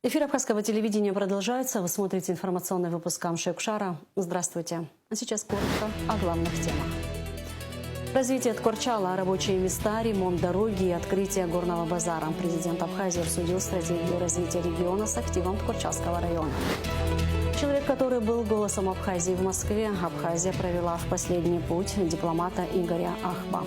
Эфир Абхазского телевидения продолжается. Вы смотрите информационный выпуск Амшекшара. Здравствуйте. А сейчас коротко о главных темах. Развитие Ткорчала, рабочие места, ремонт дороги и открытие горного базара. Президент Абхазии обсудил стратегию развития региона с активом Ткорчальского района. Человек, который был голосом Абхазии в Москве, Абхазия провела в последний путь дипломата Игоря Ахба.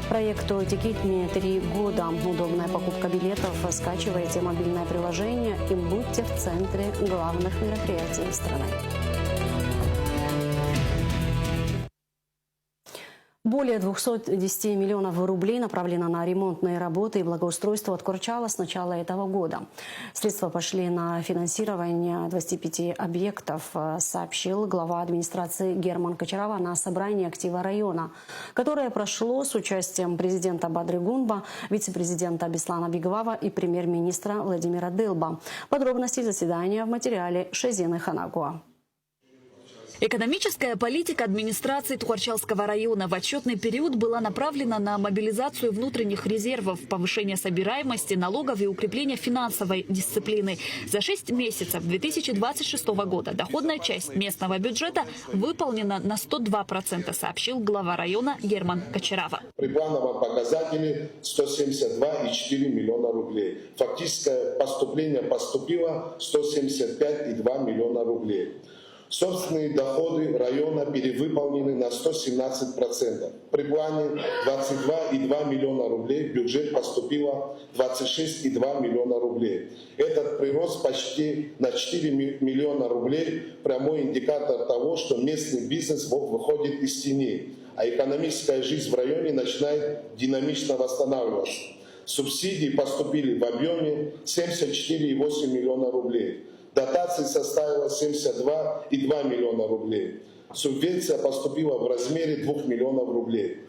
Проекту «Тикетми» 3 года. Удобная покупка билетов. Скачивайте мобильное приложение и будьте в центре главных мероприятий страны. Более 210 миллионов рублей направлено на ремонтные работы и благоустройство Ткорчала с начала этого года. Средства пошли на финансирование 25 объектов, сообщил глава администрации Герман Кочарава на собрании актива района, которое прошло с участием президента Бадры Гунба, вице-президента Беслана Бигвава и премьер-министра Владимира Дылба. Подробности заседания в материале Шезины Ханагуа. Экономическая политика администрации Ткорчальского района в отчетный период была направлена на мобилизацию внутренних резервов, повышение собираемости налогов и укрепление финансовой дисциплины. За 6 месяцев 2026 года доходная часть местного бюджета выполнена на 102%, сообщил глава района Герман Кочарава. При плановом показателе 172,4 миллиона рублей. Фактическое поступление поступило 175,2 миллиона рублей. Собственные доходы района перевыполнены на 117%. При плане 22,2 миллиона рублей в бюджет поступило 26,2 миллиона рублей. Этот прирост почти на 4 миллиона рублей – прямой индикатор того, что местный бизнес выходит из тени, а экономическая жизнь в районе начинает динамично восстанавливаться. Субсидии поступили в объеме 74,8 миллиона рублей. Дотации составила 72,2 миллиона рублей. Субвенция поступила в размере 2 миллионов рублей.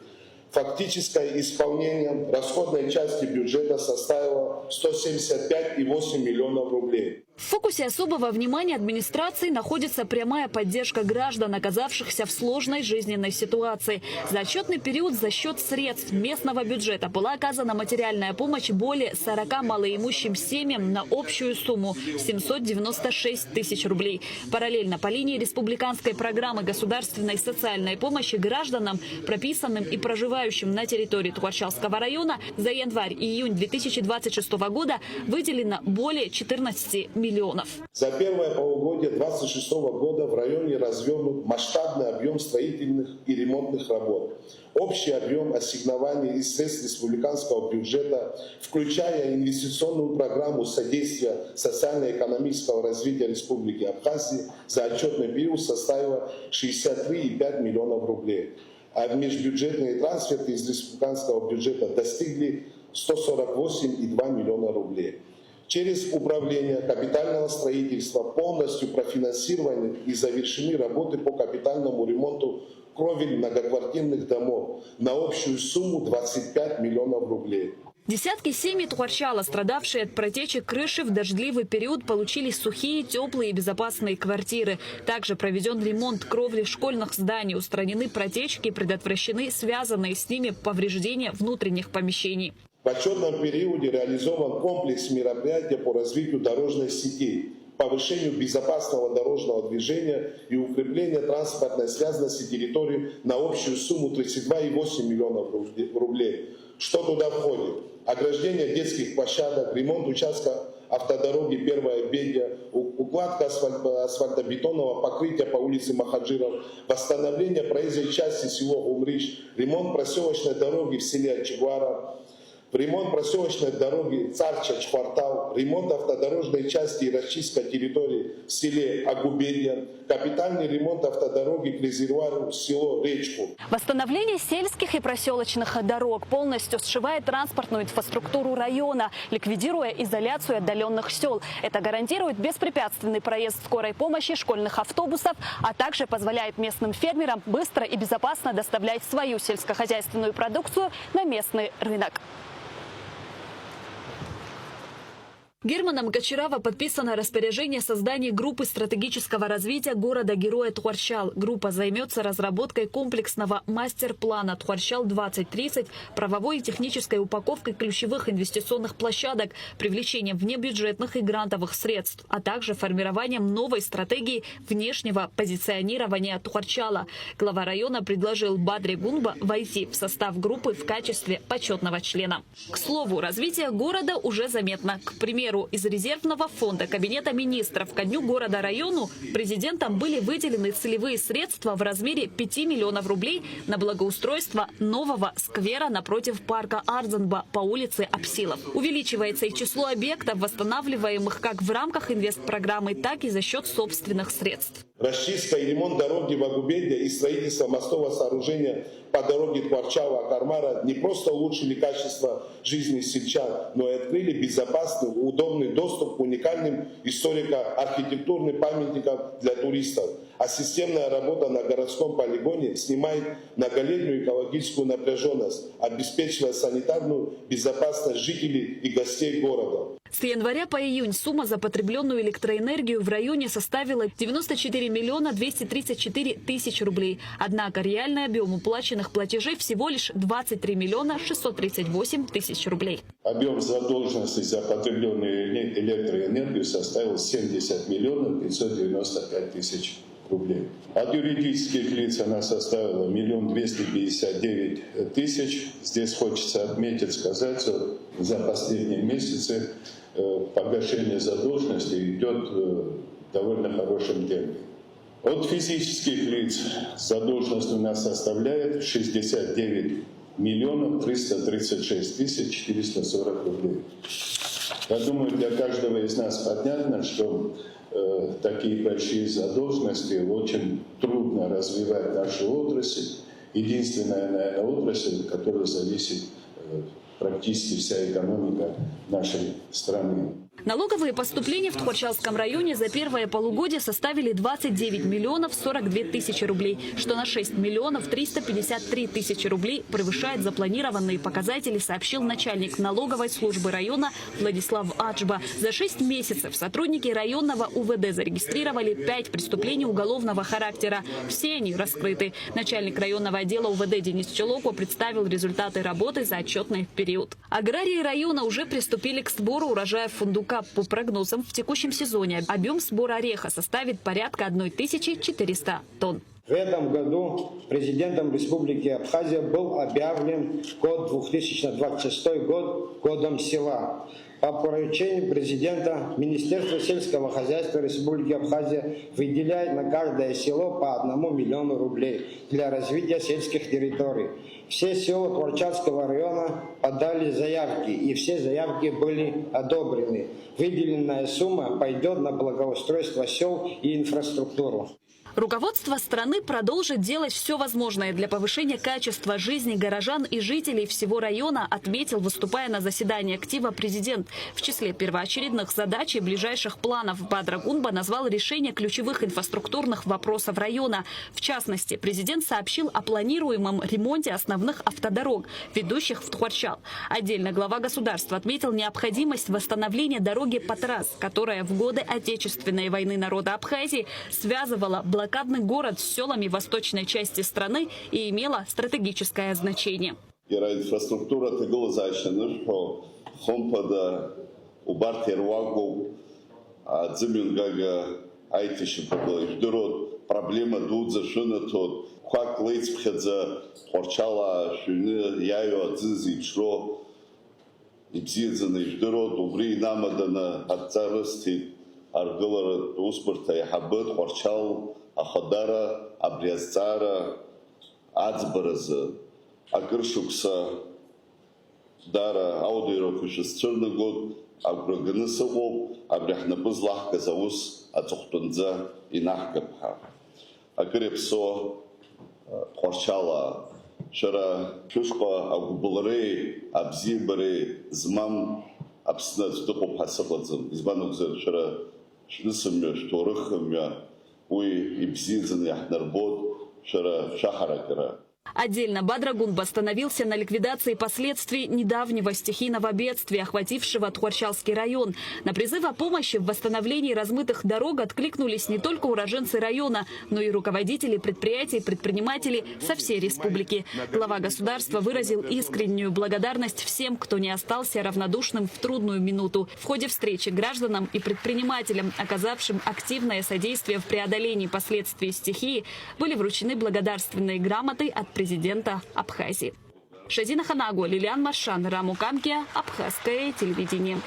Фактическое исполнение расходной части бюджета составило 175,8 миллионов рублей. В фокусе особого внимания администрации находится прямая поддержка граждан, оказавшихся в сложной жизненной ситуации. За отчетный период за счет средств местного бюджета была оказана материальная помощь более 40 малоимущим семьям на общую сумму 796 тысяч рублей. Параллельно по линии республиканской программы государственной социальной помощи гражданам, прописанным и проживающим на территории Ткорчальского района, за январь-июнь 2026 года выделено более 14 миллионов. За первое полугодие 2026 года в районе развернут масштабный объем строительных и ремонтных работ. Общий объем ассигнований из средств республиканского бюджета, включая инвестиционную программу содействия социально-экономического развития Республики Абхазии, за отчетный период составила 63,5 миллионов рублей. А межбюджетные трансферты из республиканского бюджета достигли 148,2 миллиона рублей. Через управление капитального строительства полностью профинансированы и завершены работы по капитальному ремонту кровель многоквартирных домов на общую сумму 25 миллионов рублей. Десятки семей Ткорчала, страдавшие от протечек крыши, в дождливый период получили сухие, теплые и безопасные квартиры. Также проведен ремонт кровли школьных зданий, устранены протечки, предотвращены связанные с ними повреждения внутренних помещений. В отчетном периоде реализован комплекс мероприятий по развитию дорожной сети, повышению безопасного дорожного движения и укреплению транспортной связанности территории на общую сумму 32,8 миллионов рублей. Что туда входит? Ограждение детских площадок, ремонт участка автодороги Первая Бедья, укладка асфальтобетонного покрытия по улице Махаджиров, восстановление проезжей части села Умрич, ремонт проселочной дороги в селе Чигуара, ремонт проселочной дороги Царчач-квартал, ремонт автодорожной части и расчистка территории в селе Агубелья, капитальный ремонт автодороги к резервуару село Речку. Восстановление сельских и проселочных дорог полностью сшивает транспортную инфраструктуру района, ликвидируя изоляцию отдаленных сел. Это гарантирует беспрепятственный проезд скорой помощи, школьных автобусов, а также позволяет местным фермерам быстро и безопасно доставлять свою сельскохозяйственную продукцию на местный рынок. Германом Кочарава подписано распоряжение о создании группы стратегического развития города-героя Тхуарчал. Группа займется разработкой комплексного мастер-плана Тхуарчал-2030, правовой и технической упаковкой ключевых инвестиционных площадок, привлечением внебюджетных и грантовых средств, а также формированием новой стратегии внешнего позиционирования Тхуарчала. Глава района предложил Бадре Гунба войти в состав группы в качестве почетного члена. К слову, развитие города уже заметно. К примеру, из резервного фонда Кабинета министров ко дню города-району президентом были выделены целевые средства в размере 5 миллионов рублей на благоустройство нового сквера напротив парка Ардзанба по улице Апсилов. Увеличивается и число объектов, восстанавливаемых как в рамках инвестпрограммы, так и за счет собственных средств. Расчистка и ремонт дороги в Агубеде и строительство мостового сооружения по дороге Тхуарчала-Кармара не просто улучшили качество жизни сельчан, но и открыли безопасный, удобный доступ к уникальным историко-архитектурным памятникам для туристов. А системная работа на городском полигоне снимает многолетнюю экологическую напряженность, обеспечивая санитарную безопасность жителей и гостей города. С января по июнь сумма за потребленную электроэнергию в районе составила 94 миллиона 234 тысяч рублей. Однако реальный объем уплаченных платежей всего лишь 23 миллиона 638 тысяч рублей. Объем задолженности за потребленную электроэнергию составил 70 миллионов 595 тысяч рублей. От юридических лиц она составила 1 259 тысяч. Здесь хочется отметить, сказать, что за последние месяцы погашение задолженности идет в довольно хорошем темпе. От физических лиц задолженность у нас составляет 69 миллионов 336 тысяч 440 рублей. Я думаю, для каждого из нас понятно, что такие большие задолженности очень трудно развивать нашу отрасль. Единственная, наверное, отрасль, от которой зависит практически вся экономика нашей страны. Налоговые поступления в Тхуарчалском районе за первое полугодие составили 29 миллионов 42 тысячи рублей, что на 6 миллионов 353 тысячи рублей превышает запланированные показатели, сообщил начальник налоговой службы района Владислав Аджба. За 6 месяцев сотрудники районного УВД зарегистрировали 5 преступлений уголовного характера. Все они раскрыты. Начальник районного отдела УВД Денис Челоко представил результаты работы за отчетный период. Аграрии района уже приступили к сбору урожая фундука. По прогнозам, в текущем сезоне объем сбора ореха составит порядка 1400 тонн. В этом году президентом Республики Абхазия был объявлен год 2026 год годом села. По поручению президента Министерство сельского хозяйства Республики Абхазия выделяет на каждое село по 1 миллиону рублей для развития сельских территорий. Все села Тхуарчалского района подали заявки, и все заявки были одобрены. Выделенная сумма пойдет на благоустройство сел и инфраструктуру. Руководство страны продолжит делать все возможное для повышения качества жизни горожан и жителей всего района, отметил, выступая на заседании актива президент. В числе первоочередных задач и ближайших планов Бадра Гунба назвал решение ключевых инфраструктурных вопросов района. В частности, президент сообщил о планируемом ремонте основных автодорог, ведущих в Тхуарчал. Отдельно глава государства отметил необходимость восстановления дороги Патрас, которая в годы Отечественной войны народа Абхазии связывала блокадный город с селами восточной части страны и имела стратегическое значение. Инфраструктура тегла защищена, что хомпада убартеруагу дзимюнгага айтишипадой дород проблема тут зашена тот как лейцпхедza Тхуарчала шуны яю адзизи шло ибзидзаны дород убри намадана отцарости аргылары успорта яхабыт Тхуарчал Ахадара, Абриазцара, Ацбараза, Акыршукса, Дара, Аудиокушис, Черногод, Агрогенесово, Абряхнапызлах, Казаус, Ацухтунза и Нахкапха. Акырепсо, Тхуарчала, Шара, Шушка, Агубуларе, Абзибаре, Змам, Абснат, Духопасабадзам, Избанукзер, Шара, Шнысамя, Шторыхамя, Уи ибзидзан яхнарбот шара шахаракара. Отдельно Бадрагунба остановился на ликвидации последствий недавнего стихийного бедствия, охватившего Тхуарчалский район. На призыв о помощи в восстановлении размытых дорог откликнулись не только уроженцы района, но и руководители предприятий и предприниматели со всей республики. Глава государства выразил искреннюю благодарность всем, кто не остался равнодушным в трудную минуту. В ходе встречи гражданам и предпринимателям, оказавшим активное содействие в преодолении последствий стихии, были вручены благодарственные грамоты от президента Абхазии. Шазина Ханагу, Лилиан Маршан, Раму Камкия, Абхазское телевидение.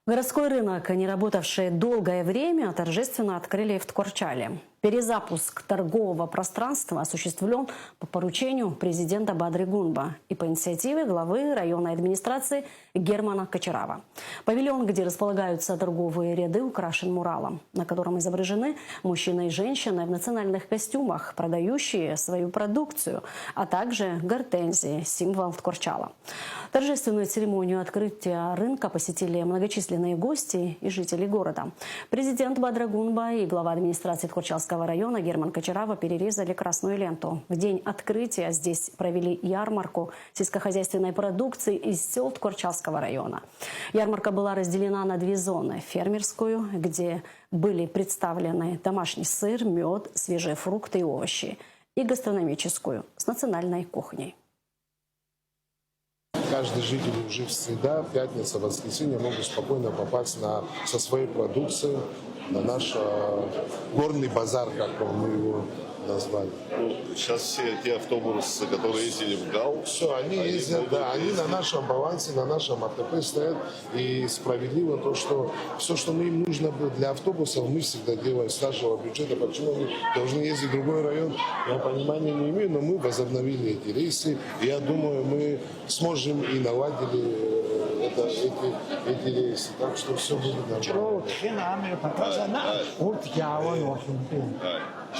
Городской рынок, не работавший долгое время, торжественно открыли в Тхуарчале. Перезапуск торгового пространства осуществлен по поручению президента Бадрагунба и по инициативе главы районной администрации Германа Кочарава. Павильон, где располагаются торговые ряды, украшен муралом, на котором изображены мужчины и женщины в национальных костюмах, продающие свою продукцию, а также гортензии, символ Тхуарчала. Торжественную церемонию открытия рынка посетили многочисленные гости и жители города. Президент Бадрагунба и глава администрации Тхуарчалского района Герман Кочарава перерезали красную ленту. В день открытия здесь провели ярмарку сельскохозяйственной продукции из сел Тхуарчалского района. Ярмарка была разделена на две зоны. Фермерскую, где были представлены домашний сыр, мед, свежие фрукты и овощи, и гастрономическую с национальной кухней. Каждый житель уже в среда, пятница, воскресенье могут спокойно попасть со своей продукцией на наш горный базар, как мы его назвали. Сейчас все те автобусы, которые ездили в ГАУ, все, они ездят, да, они на нашем балансе, на нашем АТП стоят. И справедливо то, что все, что им нужно было для автобусов, мы всегда делаем с нашего бюджета. Почему они должны ездить в другой район, я понимания не имею, но мы возобновили эти рейсы. И я думаю, мы сможем и наладили эти рейсы. Так что все будет нормально.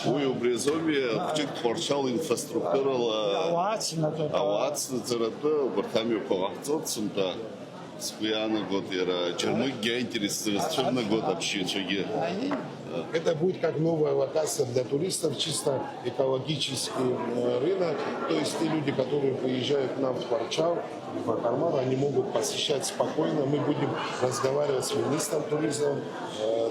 Уйу Брезови, Чик Тхуарчал инфраструктура, аваци царата, бартами палахцотсунта, спуяна год era, чермыгия интересный год общичаги. Это будет как новая локация для туристов, чисто экологический рынок. То есть те люди, которые приезжают к нам в Тхуарчал, в Акармар, они могут посещать спокойно. Мы будем разговаривать с министром туризма,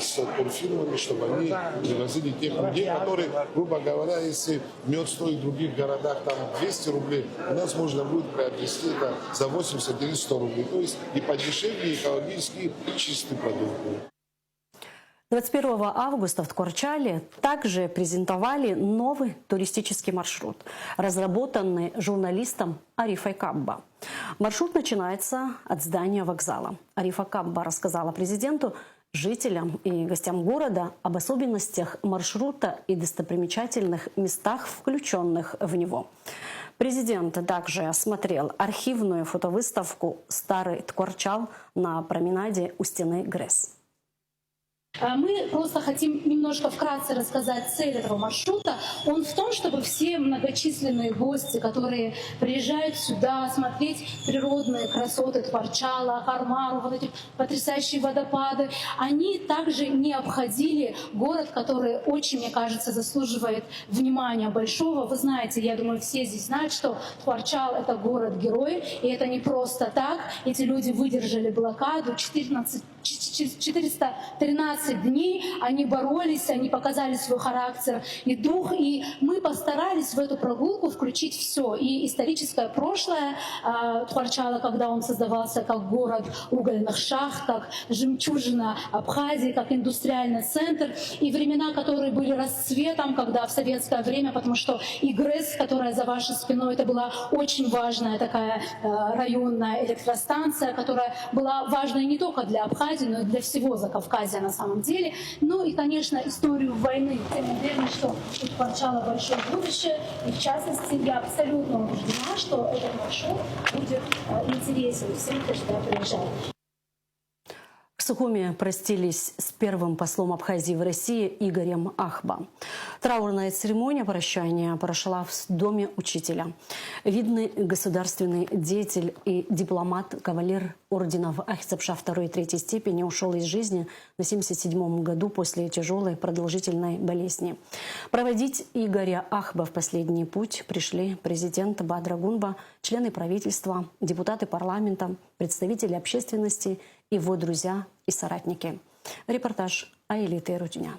с турфирмами, чтобы они привозили тех людей, которые, грубо говоря, если мед стоит в других городах там 200 рублей, у нас можно будет приобрести это за 80 или 100 рублей. То есть и подешевле, и экологически чистый продукт. 21 августа в Тхуарчале также презентовали новый туристический маршрут, разработанный журналистом Арифой Кабба. Маршрут начинается от здания вокзала. Арифа Кабба рассказала президенту, жителям и гостям города об особенностях маршрута и достопримечательных местах, включенных в него. Президент также осмотрел архивную фотовыставку «Старый Тхуарчал» на променаде у стены ГРЭС. Мы просто хотим немножко вкратце рассказать цель этого маршрута. Он в том, чтобы все многочисленные гости, которые приезжают сюда смотреть природные красоты Тхуарчала, Акармару, вот эти потрясающие водопады, они также не обходили город, который очень, мне кажется, заслуживает внимания большого. Вы знаете, я думаю, все здесь знают, что Тхуарчал — это город-герой, и это не просто так. Эти люди выдержали блокаду 413 дней, они боролись, они показали свой характер и дух, и мы постарались в эту прогулку включить все. И историческое прошлое Тхуарчала, когда он создавался как город угольных шахт, как жемчужина Абхазии, как индустриальный центр, и времена, которые были расцветом, когда в советское время, потому что и ГРЭС, которая за вашей спиной, это была очень важная такая районная электростанция, которая была важной не только для Абхазии, но и для всего Закавказья на самом деле. Ну и, конечно, историю войны. Тем уверена, что у Тхуарчала большое будущее. И в частности, я абсолютно убеждена, что этот маршрут будет интересен всем, кто сюда приезжает. В Сухуми простились с первым послом Абхазии в России Игорем Ахба. Траурная церемония прощания прошла в доме учителя. Видный государственный деятель и дипломат, кавалер орденов Ахицапша II и III степени ушел из жизни на 77-м году после тяжелой продолжительной болезни. Проводить Игоря Ахба в последний путь пришли президент Бадра Гунба, члены правительства, депутаты парламента, представители общественности, его друзья и соратники. Репортаж Аэлиты Рутюня.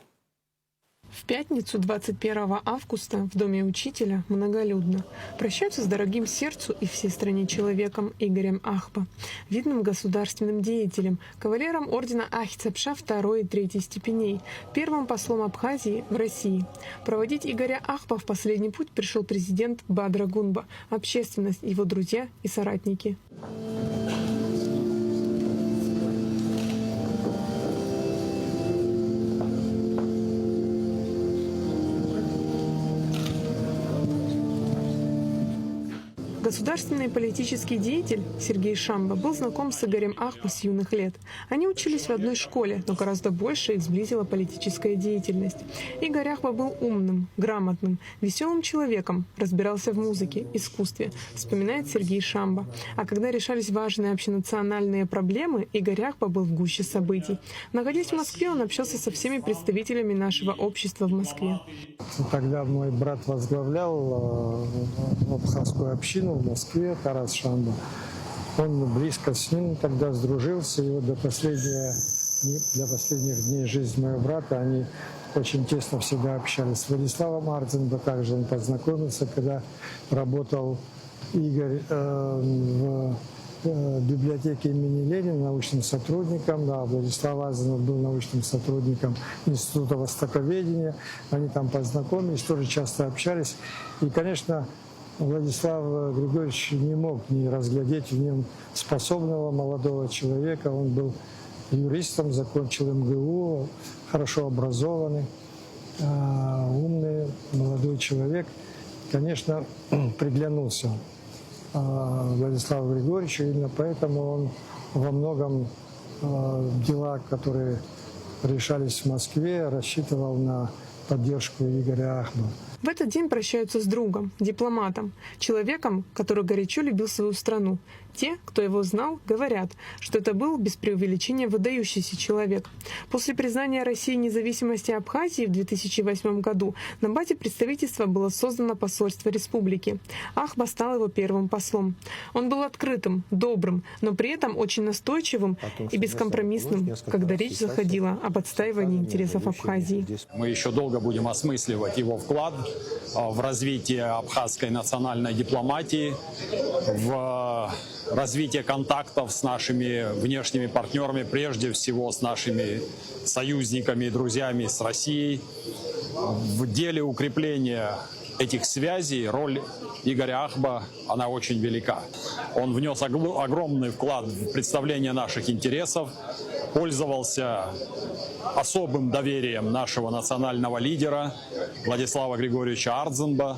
В пятницу, 21 августа, в доме учителя многолюдно. Прощаются с дорогим сердцу и всей стране человеком Игорем Ахба, видным государственным деятелем, кавалером ордена Ахицапша II и III степеней, первым послом Абхазии в России. Проводить Игоря Ахба в последний путь пришел президент Бадра Гунба, общественность, его друзья и соратники. Государственный и политический деятель Сергей Шамба был знаком с Игорем Ахба с юных лет. Они учились в одной школе, но гораздо больше их сблизила политическая деятельность. Игорь Ахба был умным, грамотным, веселым человеком, разбирался в музыке, искусстве, вспоминает Сергей Шамба. А когда решались важные общенациональные проблемы, Игорь Ахба был в гуще событий. Находясь в Москве, он общался со всеми представителями нашего общества в Москве. Тогда мой брат возглавлял абхазскую общину в Москве, Тарас Шамба. Он близко с ним тогда сдружился, и вот до последних дней жизни моего брата они очень тесно всегда общались. С Владиславом Ардзенбо также он познакомился, когда работал Игорь в библиотеке имени Ленина научным сотрудником, да, Владислав Ардзенбо был научным сотрудником Института востоковедения. Они там познакомились, тоже часто общались. И, конечно, Владислав Григорьевич не мог не разглядеть в нем способного молодого человека. Он был юристом, закончил МГУ, хорошо образованный, умный, молодой человек. Конечно, приглянулся Владиславу Григорьевичу, именно поэтому он во многом дела, которые решались в Москве, рассчитывал на поддержку Игоря Ахба. В этот день прощаются с другом, дипломатом, человеком, который горячо любил свою страну. Те, кто его знал, говорят, что это был без преувеличения выдающийся человек. После признания России независимости Абхазии в 2008 году на базе представительства было создано посольство республики. Ахба стал его первым послом. Он был открытым, добрым, но при этом очень настойчивым и бескомпромиссным, когда речь заходила об отстаивании интересов Абхазии. Мы еще долго будем осмысливать его вклад в развитие абхазской национальной дипломатии, в развитие контактов с нашими внешними партнерами, прежде всего с нашими союзниками и друзьями с Россией. В деле укрепления этих связей роль Игоря Ахба, она очень велика. Он внес огромный вклад в представление наших интересов, пользовался особым доверием нашего национального лидера Владислава Григорьевича Ардзенбо.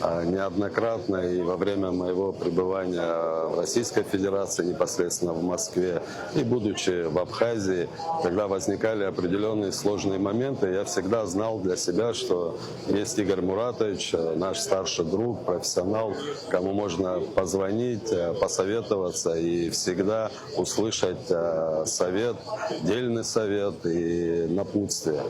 Неоднократно и во время моего пребывания в Российской Федерации, непосредственно в Москве, и будучи в Абхазии, когда возникали определенные сложные моменты, я всегда знал для себя, что есть Игорь Муратович, наш старший друг, профессионал, кому можно позвонить, посоветоваться и всегда услышать совет, дельный совет и напутствие.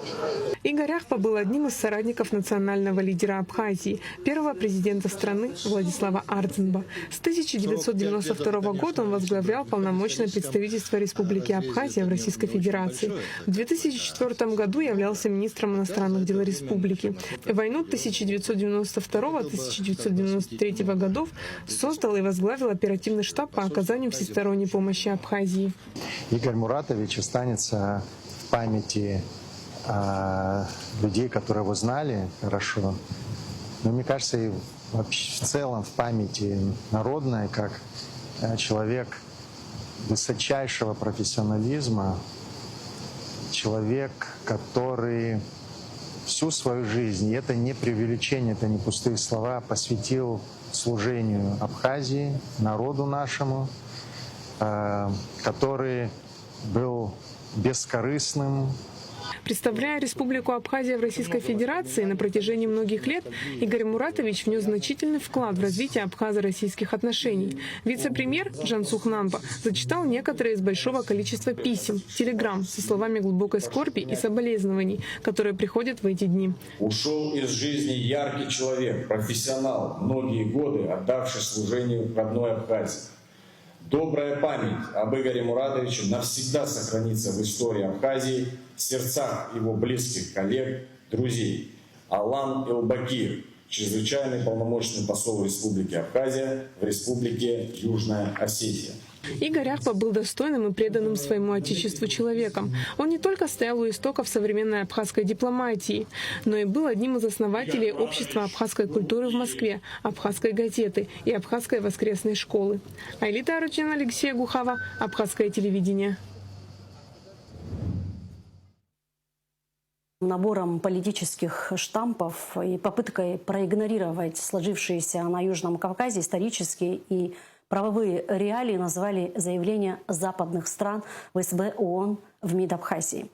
Игорь Ахба был одним из соратников национального лидера Абхазии, первого президента страны Владислава Ардзенбо. С 1992 года он возглавлял полномочное представительство Республики Абхазия в Российской Федерации. В 2004 году являлся министром иностранных дел республики. Войну 1992-1993 годов создал и возглавил оперативный штаб по оказанию всесторонней помощи Абхазии. Игорь Муратович останется в памяти людей, которые его знали хорошо. Но мне кажется, и вообще в целом в памяти народной, как человек высочайшего профессионализма, человек, который всю свою жизнь, и это не преувеличение, это не пустые слова, посвятил служению Абхазии, народу нашему, который был бескорыстным, Представляя Республику Абхазия в Российской Федерации на протяжении многих лет, Игорь Муратович внес значительный вклад в развитие абхазо-российских отношений. Вице-премьер Жансух Нампа зачитал некоторые из большого количества писем, телеграмм со словами глубокой скорби и соболезнований, которые приходят в эти дни. Ушел из жизни яркий человек, профессионал, многие годы отдавший служению родной Абхазии. Добрая память об Игоре Муратовиче навсегда сохранится в истории Абхазии, в сердцах его близких коллег, друзей. Алан Элбакир, чрезвычайный полномочный посол Республики Абхазия в Республике Южная Осетия. Игорь Ахпа был достойным и преданным своему отечеству человеком. Он не только стоял у истоков современной абхазской дипломатии, но и был одним из основателей общества абхазской культуры в Москве, абхазской газеты и абхазской воскресной школы. Айлита Арутюн, Алексей Гухава, Абхазское телевидение. Набором политических штампов и попыткой проигнорировать сложившиеся на Южном Кавказе исторические и правовые реалии назвали заявление западных стран в СБ ООН в МИД Абхазии.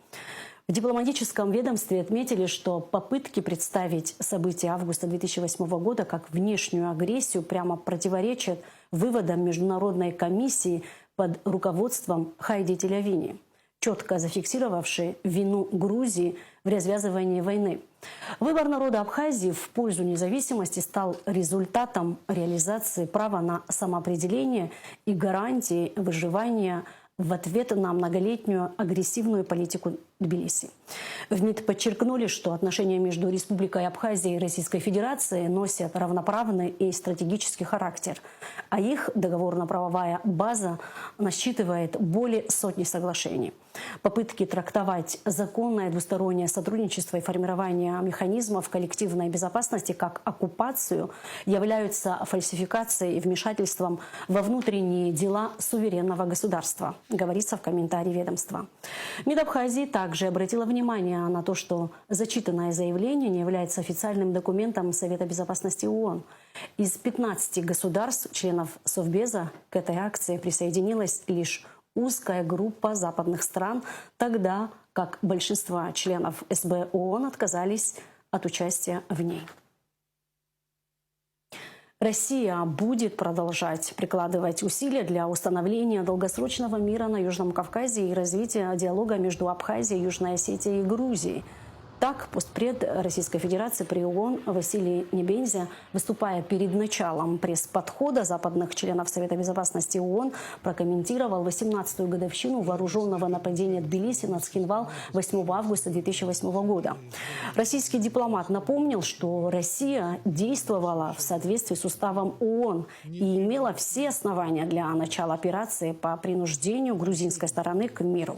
В дипломатическом ведомстве отметили, что попытки представить события августа 2008 года как внешнюю агрессию прямо противоречат выводам Международной комиссии под руководством Хайди Телявини, четко зафиксировавшей вину Грузии в развязывании войны. Выбор народа Абхазии в пользу независимости стал результатом реализации права на самоопределение и гарантии выживания в ответ на многолетнюю агрессивную политику Тбилиси. В МИД подчеркнули, что отношения между Республикой Абхазия и Российской Федерацией носят равноправный и стратегический характер, а их договорно-правовая база насчитывает более сотни соглашений. Попытки трактовать законное двустороннее сотрудничество и формирование механизмов коллективной безопасности как оккупацию являются фальсификацией и вмешательством во внутренние дела суверенного государства, говорится в комментарии ведомства. МИД Абхазии также обратила внимание на то, что зачитанное заявление не является официальным документом Совета безопасности ООН. Из 15 государств, членов Совбеза, к этой акции присоединилась лишь узкая группа западных стран, тогда как большинство членов СБ ООН отказались от участия в ней. Россия будет продолжать прикладывать усилия для установления долгосрочного мира на Южном Кавказе и развития диалога между Абхазией, Южной Осетией и Грузией. Так, постпред Российской Федерации при ООН Василий Небензя, выступая перед началом пресс-подхода западных членов Совета безопасности ООН, прокомментировал 18-ю годовщину вооруженного нападения Тбилиси на Цхинвал 8 августа 2008 года. Российский дипломат напомнил, что Россия действовала в соответствии с уставом ООН и имела все основания для начала операции по принуждению грузинской стороны к миру.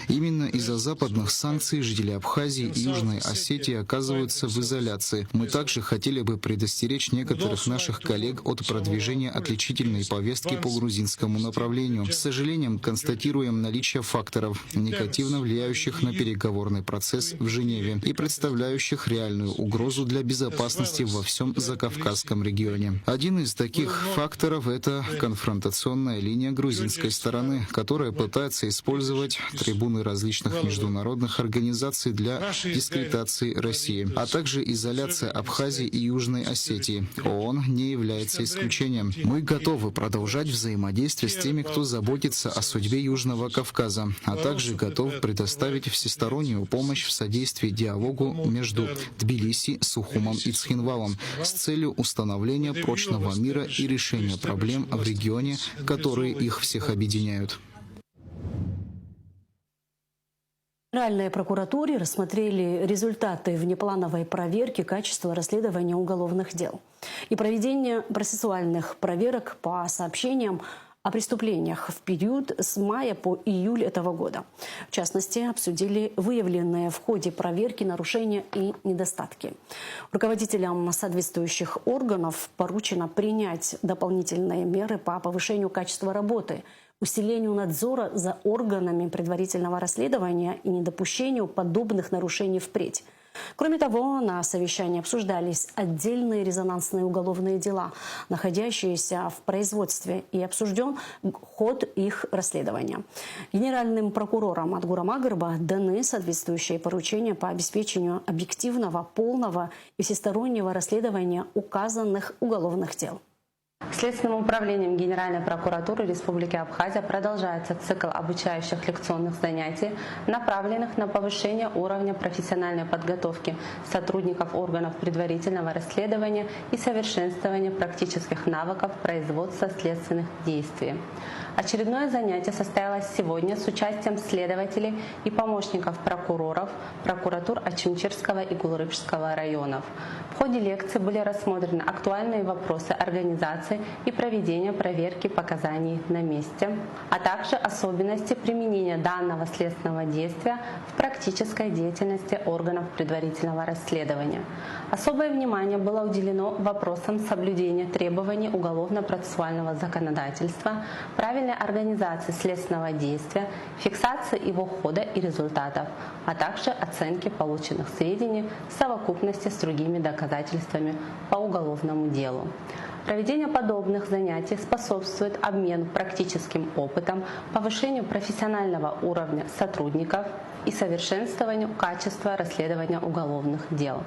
Именно из-за западных санкций жители Абхазии и Южной Осетии оказываются в изоляции. Мы также хотели бы предостеречь некоторых наших коллег от продвижения отличительной повестки по грузинскому направлению. С сожалением констатируем наличие факторов, негативно влияющих на переговорный процесс в Женеве и представляющих реальную угрозу для безопасности во всем Закавказском регионе. Один из таких факторов — это конфронтационная линия грузинской стороны, которая пытается использовать трибуны различных международных организаций для дискредитации России, а также изоляция Абхазии и Южной Осетии. ООН не является исключением. Мы готовы продолжать взаимодействие с теми, кто заботится о судьбе Южного Кавказа, а также готов предоставить всестороннюю помощь в содействии диалогу между Тбилиси, Сухумом и Цхинвалом с целью установления прочного мира и решения проблем в регионе, которые их всех объединяют. В Генеральной прокуратуре рассмотрели результаты внеплановой проверки качества расследования уголовных дел и проведения процессуальных проверок по сообщениям о преступлениях в период с мая по июль этого года. В частности, обсудили выявленные в ходе проверки нарушения и недостатки. Руководителям соответствующих органов поручено принять дополнительные меры по повышению качества работы, усилению надзора за органами предварительного расследования и недопущению подобных нарушений впредь. Кроме того, на совещании обсуждались отдельные резонансные уголовные дела, находящиеся в производстве, и обсужден ход их расследования. Генеральным прокурором Адгуром Агарба даны соответствующие поручения по обеспечению объективного, полного и всестороннего расследования указанных уголовных дел. Следственным управлением Генеральной прокуратуры Республики Абхазия продолжается цикл обучающих лекционных занятий, направленных на повышение уровня профессиональной подготовки сотрудников органов предварительного расследования и совершенствования практических навыков производства следственных действий. Очередное занятие состоялось сегодня с участием следователей и помощников прокуроров прокуратур Ачимчирского и Гулрыбского районов. В ходе лекции были рассмотрены актуальные вопросы организации и проведения проверки показаний на месте, а также особенности применения данного следственного действия в практической деятельности органов предварительного расследования. Особое внимание было уделено вопросам соблюдения требований уголовно-процессуального законодательства, правильной организации следственного действия, фиксации его хода и результатов, а также оценки полученных сведений в совокупности с другими доказательствами по уголовному делу. Проведение подобных занятий способствует обмену практическим опытом, повышению профессионального уровня сотрудников и совершенствованию качества расследования уголовных дел.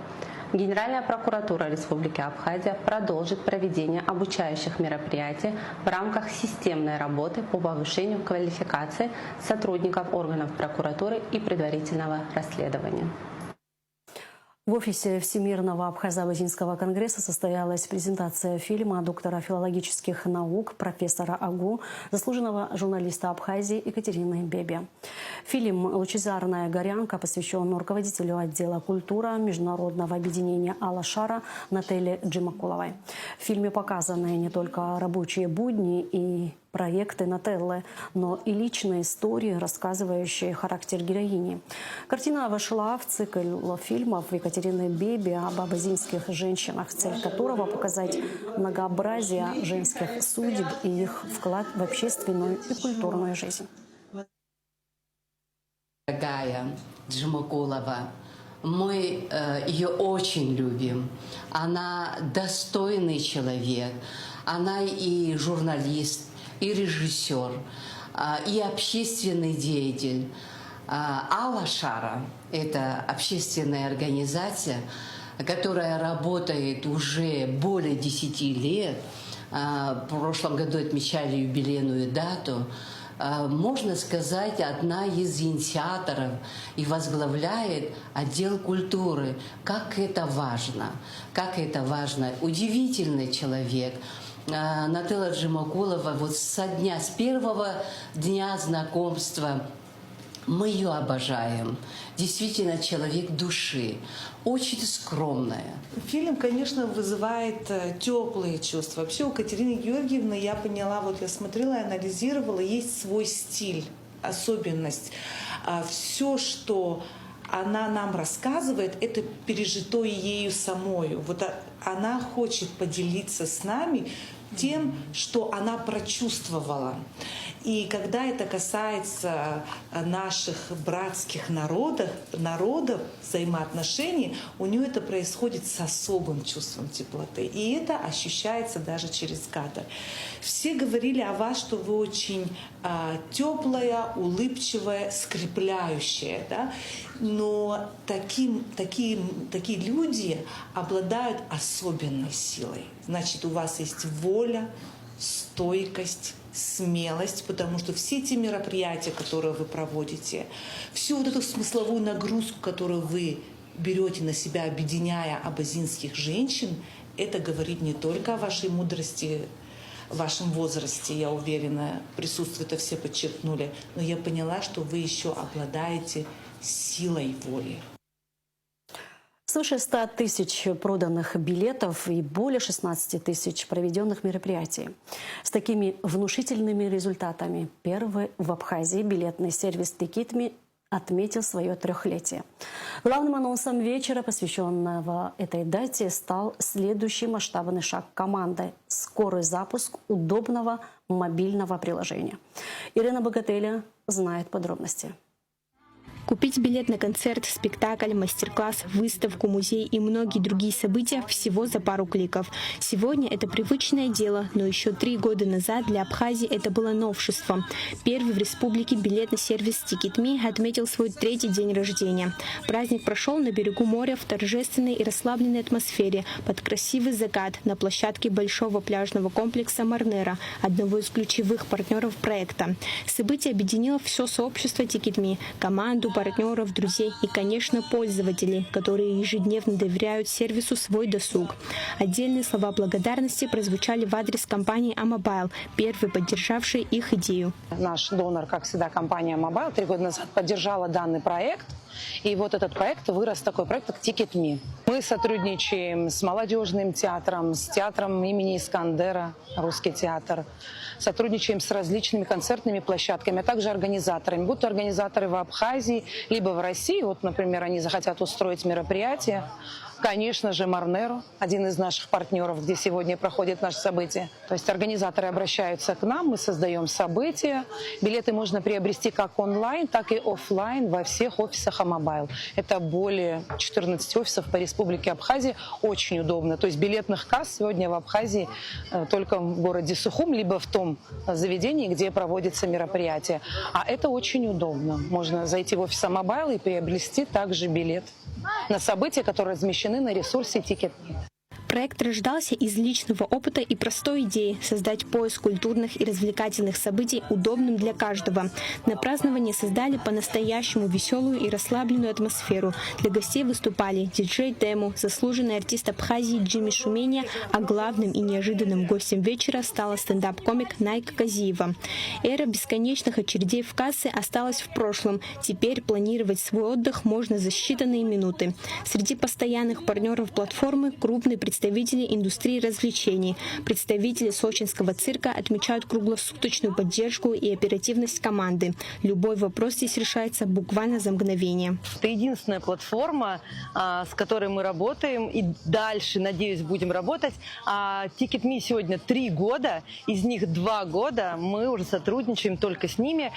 Генеральная прокуратура Республики Абхазия продолжит проведение обучающих мероприятий в рамках системной работы по повышению квалификации сотрудников органов прокуратуры и предварительного расследования. В офисе Всемирного Абхазо-Абазинского конгресса состоялась презентация фильма доктора филологических наук, профессора АГУ, заслуженного журналиста Абхазии Екатерины Бебе. Фильм «Лучезарная горянка» посвящен руководителю отдела культура Международного объединения Алла-Шара Нателле Джимакуловой. В фильме показаны не только рабочие будни и проекты Нателлы, но и личные истории, рассказывающие характер героини. Картина вошла в цикл фильмов Екатерины Бебе об абазинских женщинах, цель которого показать многообразие женских судеб и их вклад в общественную и культурную жизнь. Дорогая Джимакулова, мы ее очень любим. Она достойный человек, она и журналист, и режиссер, и общественный деятель. Алла-Шара – это общественная организация, которая работает уже более 10 лет. В прошлом году отмечали юбилейную дату. Можно сказать, одна из инициаторов и возглавляет отдел культуры. Как это важно! Как это важно! Удивительный человек. Нателла Джимакулова, вот с первого дня знакомства мы ее обожаем. Действительно, человек души, очень скромная. Фильм, конечно, вызывает теплые чувства. Вообще у Катерины Георгиевны, я поняла, вот я смотрела и анализировала, есть свой стиль, особенность. Все, что она нам рассказывает, это пережитое ею самою. Вот она хочет поделиться с нами тем, что она прочувствовала. И когда это касается наших братских народов, взаимоотношений, у нее это происходит с особым чувством теплоты. И это ощущается даже через кадр. Все говорили о вас, что вы очень теплая, улыбчивая, скрепляющая. Да? Но такие люди обладают особенной силой. Значит, у вас есть воля, стойкость, смелость, потому что все те мероприятия, которые вы проводите, всю вот эту смысловую нагрузку, которую вы берете на себя, объединяя абазинских женщин, это говорит не только о вашей мудрости, в вашем возрасте, я уверена, присутствие это все подчеркнули, но я поняла, что вы еще обладаете силой воли. Свыше 100 тысяч проданных билетов и более 16 тысяч проведенных мероприятий. С такими внушительными результатами первый в Абхазии билетный сервис «Тикитми» отметил свое 3-летие. Главным анонсом вечера, посвященного этой дате, стал следующий масштабный шаг команды – скорый запуск удобного мобильного приложения. Ирина Богателя знает подробности. Купить билет на концерт, спектакль, мастер-класс, выставку, музей и многие другие события всего за пару кликов. Сегодня это привычное дело, но еще 3 года назад для Абхазии это было новшеством. Первый в республике билетный сервис TicketMe отметил свой 3-й день рождения. Праздник прошел на берегу моря в торжественной и расслабленной атмосфере под красивый закат на площадке большого пляжного комплекса Марнера, одного из ключевых партнеров проекта. Событие объединило все сообщество TicketMe, команду, партнеров, друзей и, конечно, пользователей, которые ежедневно доверяют сервису свой досуг. Отдельные слова благодарности прозвучали в адрес компании Амобайл, первой поддержавшей их идею. Наш донор, как всегда, компания Амобайл 3 года назад поддержала данный проект. И вот этот проект вырос, такой проект, как TicketMe. Мы сотрудничаем с молодежным театром, с театром имени Искандера, русский театр. Сотрудничаем с различными концертными площадками, а также организаторами. Будь то организаторы в Абхазии, либо в России. Вот, например, они захотят устроить мероприятие. Конечно же, Марнеру, один из наших партнеров, где сегодня проходит наше событие. То есть организаторы обращаются к нам, мы создаем события. Билеты можно приобрести как онлайн, так и офлайн во всех офисах Амобайл. Это более 14 офисов по республике Абхазия. Очень удобно. То есть билетных касс сегодня в Абхазии только в городе Сухум, либо в том заведении, где проводится мероприятие. А это очень удобно. Можно зайти в офис Амобайл и приобрести также билет на события, которые размещены на ресурсе TicketMe. Проект рождался из личного опыта и простой идеи – создать поиск культурных и развлекательных событий удобным для каждого. На празднование создали по-настоящему веселую и расслабленную атмосферу. Для гостей выступали диджей Тему, заслуженный артист Абхазии Джимми Шумения, а главным и неожиданным гостем вечера стала стендап-комик Найка Казиева. Эра бесконечных очередей в кассы осталась в прошлом. Теперь планировать свой отдых можно за считанные минуты. Среди постоянных партнеров платформы – крупные представители индустрии развлечений. Представители сочинского цирка отмечают круглосуточную поддержку и оперативность команды. Любой вопрос здесь решается буквально за мгновение. Это единственная платформа, с которой мы работаем и дальше, надеюсь, будем работать. TicketMe сегодня 3 года, из них 2 года мы уже сотрудничаем только с ними.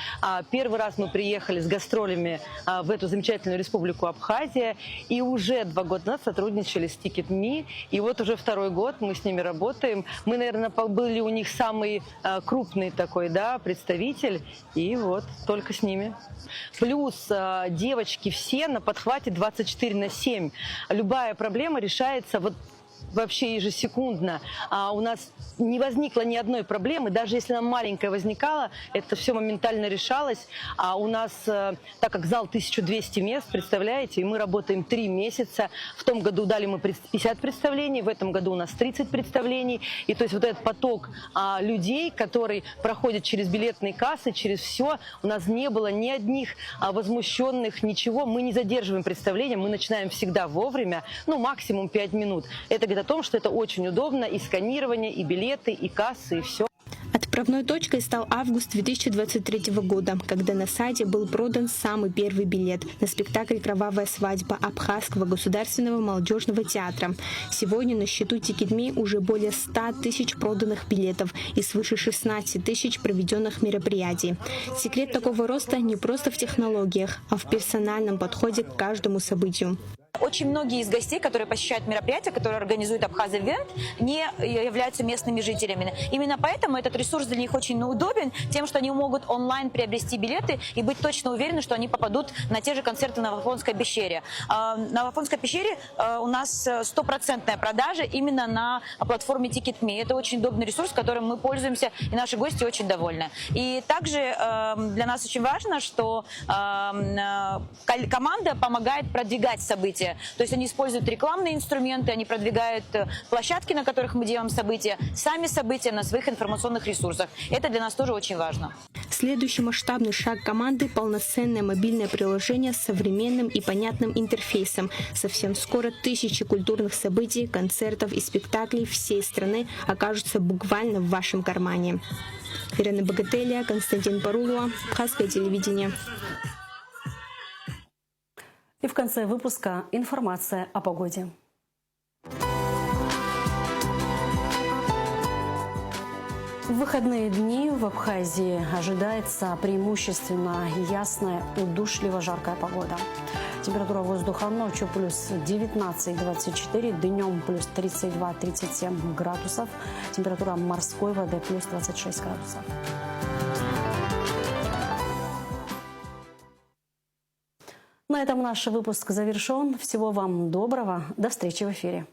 Первый раз мы приехали с гастролями в эту замечательную республику Абхазия и уже 2 года назад сотрудничали с TicketMe. И вот уже 2-й год мы с ними работаем. Мы, наверное, были у них самый крупный такой, представитель. И вот только с ними. Плюс девочки все на подхвате 24/7. Любая проблема решается вообще ежесекундно. У нас не возникло ни одной проблемы. Даже если нам маленькая возникала, это все моментально решалось. А у нас, так как зал 1200 мест, представляете, и мы работаем 3 месяца. В том году дали мы 50 представлений, в этом году у нас 30 представлений. И то есть вот этот поток людей, который проходит через билетные кассы, через все, у нас не было ни одних возмущенных, ничего. Мы не задерживаем представление, мы начинаем всегда вовремя, максимум 5 минут. Это говорит о том, что это очень удобно, и сканирование, и билеты, и кассы, и все. Отправной точкой стал август 2023 года, когда на сайте был продан самый первый билет на спектакль «Кровавая свадьба» Абхазского государственного молодежного театра. Сегодня на счету TicketMe уже более 100 тысяч проданных билетов и свыше 16 тысяч проведенных мероприятий. Секрет такого роста не просто в технологиях, а в персональном подходе к каждому событию. Очень многие из гостей, которые посещают мероприятия, которые организует Абхаз-Ивент, не являются местными жителями. Именно поэтому этот ресурс для них очень удобен тем, что они могут онлайн приобрести билеты и быть точно уверены, что они попадут на те же концерты на Афонской пещере. На Афонской пещере у нас 100% продажа именно на платформе TicketMe. Это очень удобный ресурс, которым мы пользуемся, и наши гости очень довольны. И также для нас очень важно, что команда помогает продвигать события. То есть они используют рекламные инструменты, они продвигают площадки, на которых мы делаем события, сами события на своих информационных ресурсах. Это для нас тоже очень важно. Следующий масштабный шаг команды – полноценное мобильное приложение с современным и понятным интерфейсом. Совсем скоро тысячи культурных событий, концертов и спектаклей всей страны окажутся буквально в вашем кармане. Ирина Богателия, Константин Парулова, Абхазское телевидение. И в конце выпуска информация о погоде. В выходные дни в Абхазии ожидается преимущественно ясная, удушливо жаркая погода. Температура воздуха ночью плюс 19-24, днем плюс 32-37 градусов. Температура морской воды плюс 26 градусов. На этом наш выпуск завершен. Всего вам доброго. До встречи в эфире.